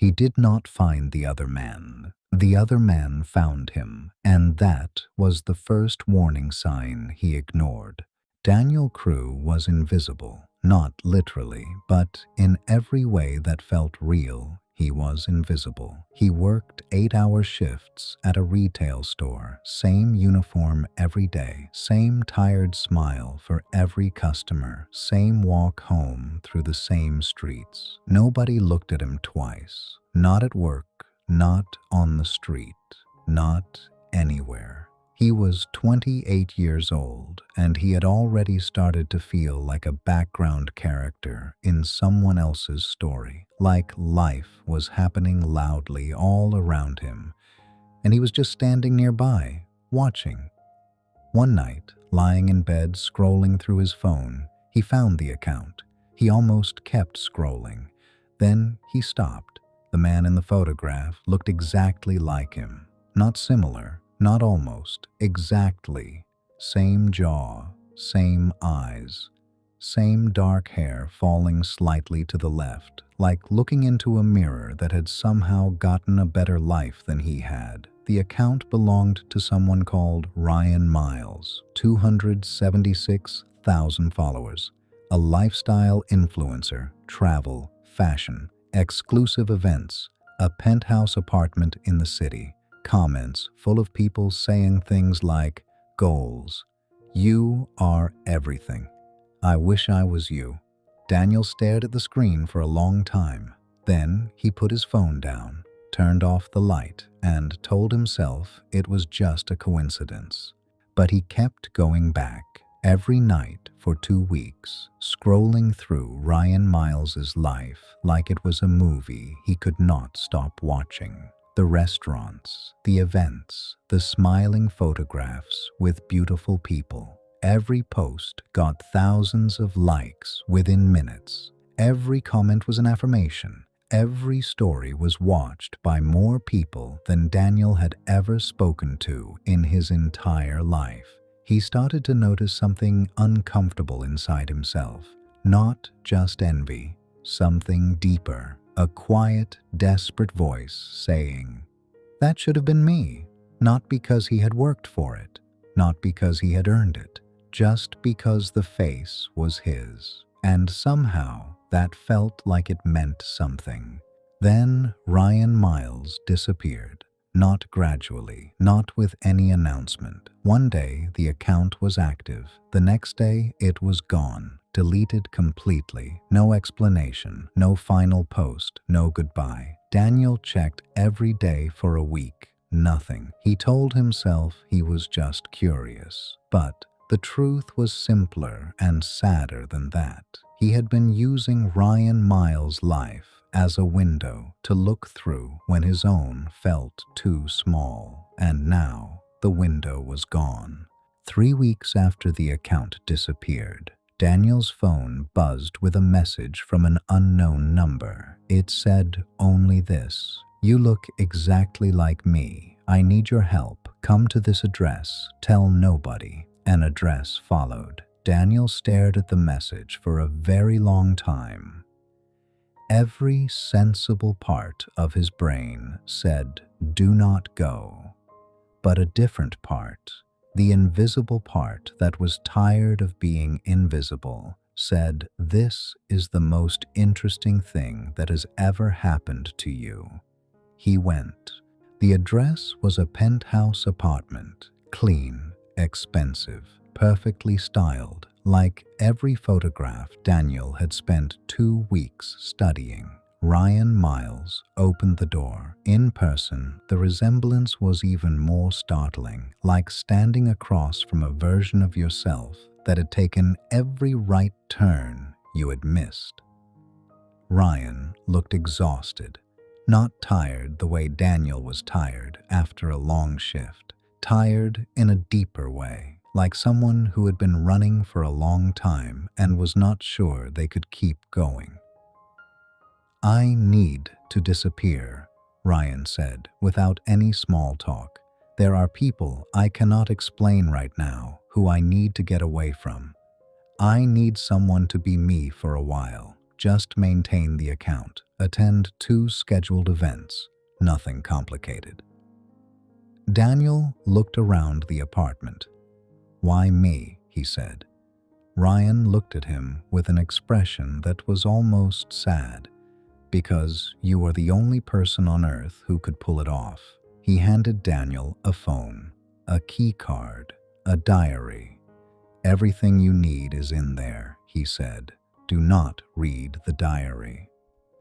He did not find the other man. The other man found him, and that was the first warning sign he ignored. Daniel Crew was invisible, not literally, but in every way that felt real. He was invisible. He worked 8-hour shifts at a retail store, same uniform every day, same tired smile for every customer, same walk home through the same streets. Nobody looked at him twice. Not at work, not on the street, not anywhere. He was 28 years old, and he had already started to feel like a background character in someone else's story, like life was happening loudly all around him, and he was just standing nearby, watching. One night, lying in bed scrolling through his phone, he found the account. He almost kept scrolling. Then he stopped. The man in the photograph looked exactly like him. Not similar, not almost, exactly. Same jaw, same eyes, same dark hair falling slightly to the left, like looking into a mirror that had somehow gotten a better life than he had. The account belonged to someone called Ryan Miles, 276,000 followers, a lifestyle influencer, travel, fashion, exclusive events, a penthouse apartment in the city, comments full of people saying things like, goals, you are everything. I wish I was you. Daniel stared at the screen for a long time. Then he put his phone down, turned off the light, and told himself it was just a coincidence. But he kept going back every night for 2 weeks, scrolling through Ryan Miles's life like it was a movie he could not stop watching. The restaurants, the events, the smiling photographs with beautiful people. Every post got thousands of likes within minutes. Every comment was an affirmation. Every story was watched by more people than Daniel had ever spoken to in his entire life. He started to notice something uncomfortable inside himself. Not just envy, something deeper. A quiet, desperate voice saying, that should have been me. Not because he had worked for it, not because he had earned it, just because the face was his. And somehow that felt like it meant something. Then Ryan Miles disappeared. Not gradually, not with any announcement. One day the account was active. The next day it was gone, deleted completely. No explanation, no final post, no goodbye. Daniel checked every day for a week. Nothing. He told himself he was just curious. But the truth was simpler and sadder than that. He had been using Ryan Miles' life as a window to look through when his own felt too small, and now the window was gone. 3 weeks after the account disappeared, Daniel's phone buzzed with a message from an unknown number. It said only this: you look exactly like me. I need your help. Come to this address. Tell nobody. An address followed. Daniel stared at the message for a very long time. Every sensible part of his brain said, do not go. But a different part, the invisible part that was tired of being invisible, said, this is the most interesting thing that has ever happened to you. He went. The address was a penthouse apartment, clean, expensive, perfectly styled, like every photograph Daniel had spent 2 weeks studying. Ryan Miles opened the door. In person, the resemblance was even more startling, like standing across from a version of yourself that had taken every right turn you had missed. Ryan looked exhausted, not tired the way Daniel was tired after a long shift, tired in a deeper way, like someone who had been running for a long time and was not sure they could keep going. I need to disappear, Ryan said, without any small talk. There are people I cannot explain right now who I need to get away from. I need someone to be me for a while. Just maintain the account. attend 2 scheduled events, nothing complicated. Daniel looked around the apartment. "Why me?" he said. Ryan looked at him with an expression that was almost sad. "Because you are the only person on earth who could pull it off." He handed Daniel a phone, a key card, a diary. "Everything you need is in there," he said. "Do not read the diary."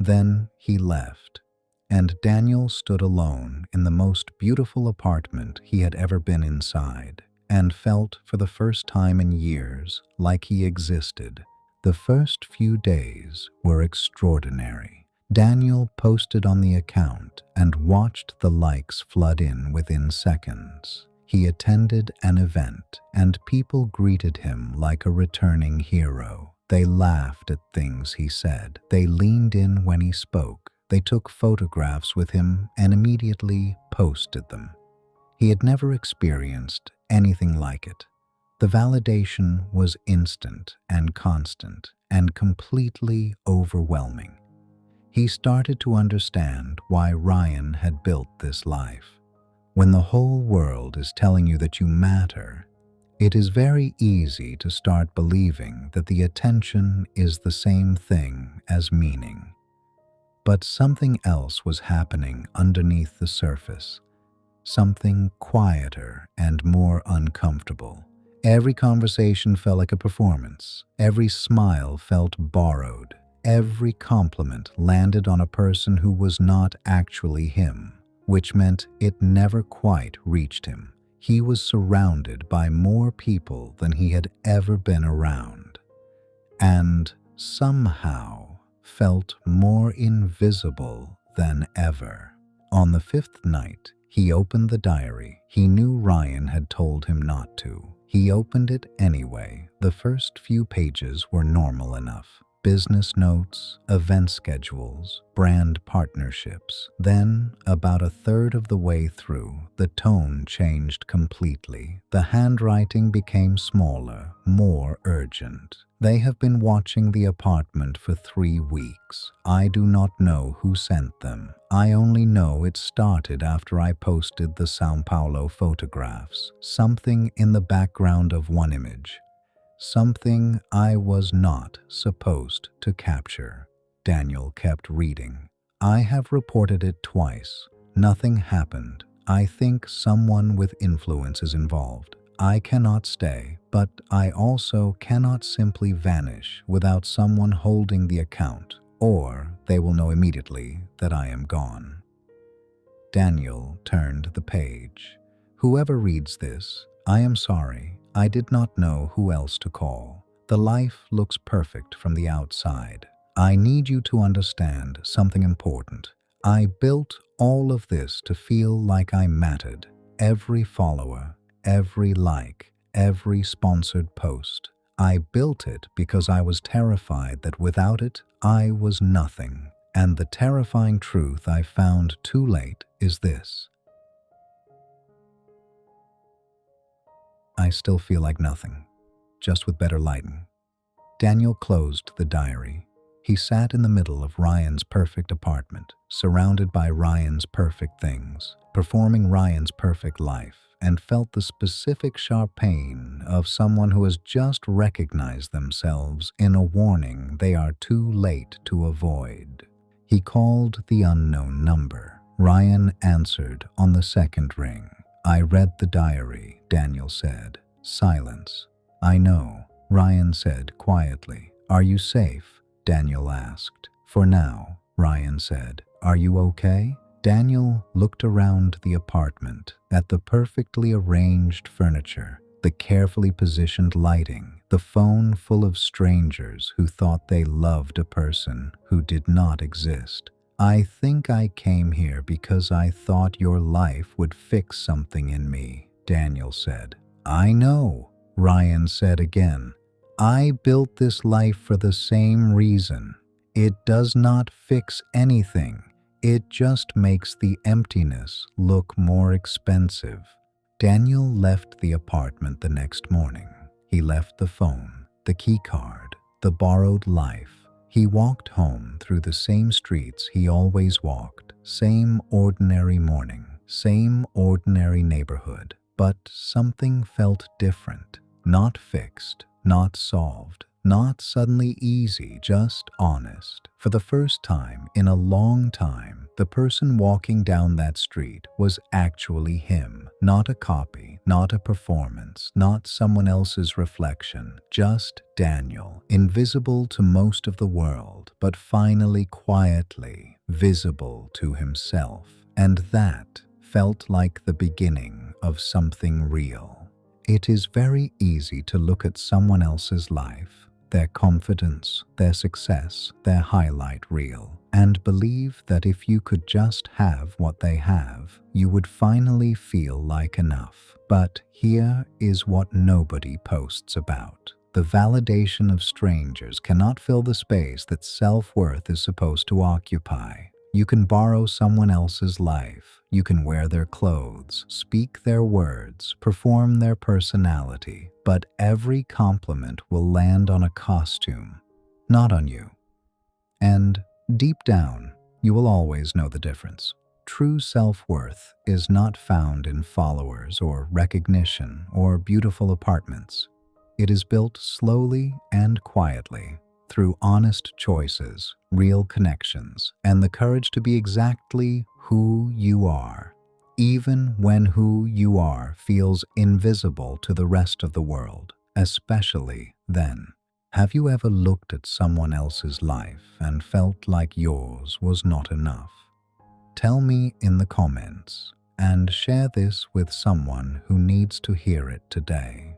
Then he left, and Daniel stood alone in the most beautiful apartment he had ever been inside, and felt for the first time in years like he existed. The first few days were extraordinary. Daniel posted on the account and watched the likes flood in within seconds. He attended an event, and people greeted him like a returning hero. They laughed at things he said. They leaned in when he spoke. They took photographs with him and immediately posted them. He had never experienced anything like it. The validation was instant and constant and completely overwhelming. He started to understand why Ryan had built this life. When the whole world is telling you that you matter, it is very easy to start believing that the attention is the same thing as meaning. But something else was happening underneath the surface, something quieter and more uncomfortable. Every conversation felt like a performance. Every smile felt borrowed. Every compliment landed on a person who was not actually him, which meant it never quite reached him. He was surrounded by more people than he had ever been around, and somehow felt more invisible than ever. On the 5th night, he opened the diary. He knew Ryan had told him not to. He opened it anyway. The first few pages were normal enough. Business notes, event schedules, brand partnerships. Then, about a third of the way through, the tone changed completely. The handwriting became smaller, more urgent. "They have been watching the apartment for 3 weeks. I do not know who sent them. I only know it started after I posted the São Paulo photographs. Something in the background of one image. Something I was not supposed to capture." Daniel kept reading. "I have reported it twice. Nothing happened. I think someone with influence is involved. I cannot stay, but I also cannot simply vanish without someone holding the account, or they will know immediately that I am gone." Daniel turned the page. "Whoever reads this, I am sorry. I did not know who else to call. The life looks perfect from the outside. I need you to understand something important. I built all of this to feel like I mattered. Every follower, every like, every sponsored post. I built it because I was terrified that without it, I was nothing. And the terrifying truth I found too late is this: I still feel like nothing, just with better lighting." Daniel closed the diary. He sat in the middle of Ryan's perfect apartment, surrounded by Ryan's perfect things, performing Ryan's perfect life, and felt the specific sharp pain of someone who has just recognized themselves in a warning they are too late to avoid. He called the unknown number. Ryan answered on the second ring. "I read the diary," Daniel said. Silence. "I know," Ryan said quietly. "Are you safe?" Daniel asked. "For now," Ryan said. "Are you okay?" Daniel looked around the apartment, at the perfectly arranged furniture, the carefully positioned lighting, the phone full of strangers who thought they loved a person who did not exist. "I think I came here because I thought your life would fix something in me," Daniel said. "I know," Ryan said again. "I built this life for the same reason. It does not fix anything. It just makes the emptiness look more expensive." Daniel left the apartment the next morning. He left the phone, the key card, the borrowed life. He walked home through the same streets he always walked, same ordinary morning, same ordinary neighborhood. But something felt different, not fixed, not solved, not suddenly easy, just honest. For the first time in a long time, the person walking down that street was actually him, not a copy, not a performance, not someone else's reflection, just Daniel, invisible to most of the world, but finally quietly visible to himself. And that felt like the beginning of something real. It is very easy to look at someone else's life, their confidence, their success, their highlight reel, and believe that if you could just have what they have, you would finally feel like enough. But here is what nobody posts about. The validation of strangers cannot fill the space that self-worth is supposed to occupy. You can borrow someone else's life. You can wear their clothes, speak their words, perform their personality, but every compliment will land on a costume, not on you. And deep down, you will always know the difference. True self-worth is not found in followers or recognition or beautiful apartments. It is built slowly and quietly, through honest choices, real connections, and the courage to be exactly who you are, even when who you are feels invisible to the rest of the world, especially then. Have you ever looked at someone else's life and felt like yours was not enough? Tell me in the comments and share this with someone who needs to hear it today.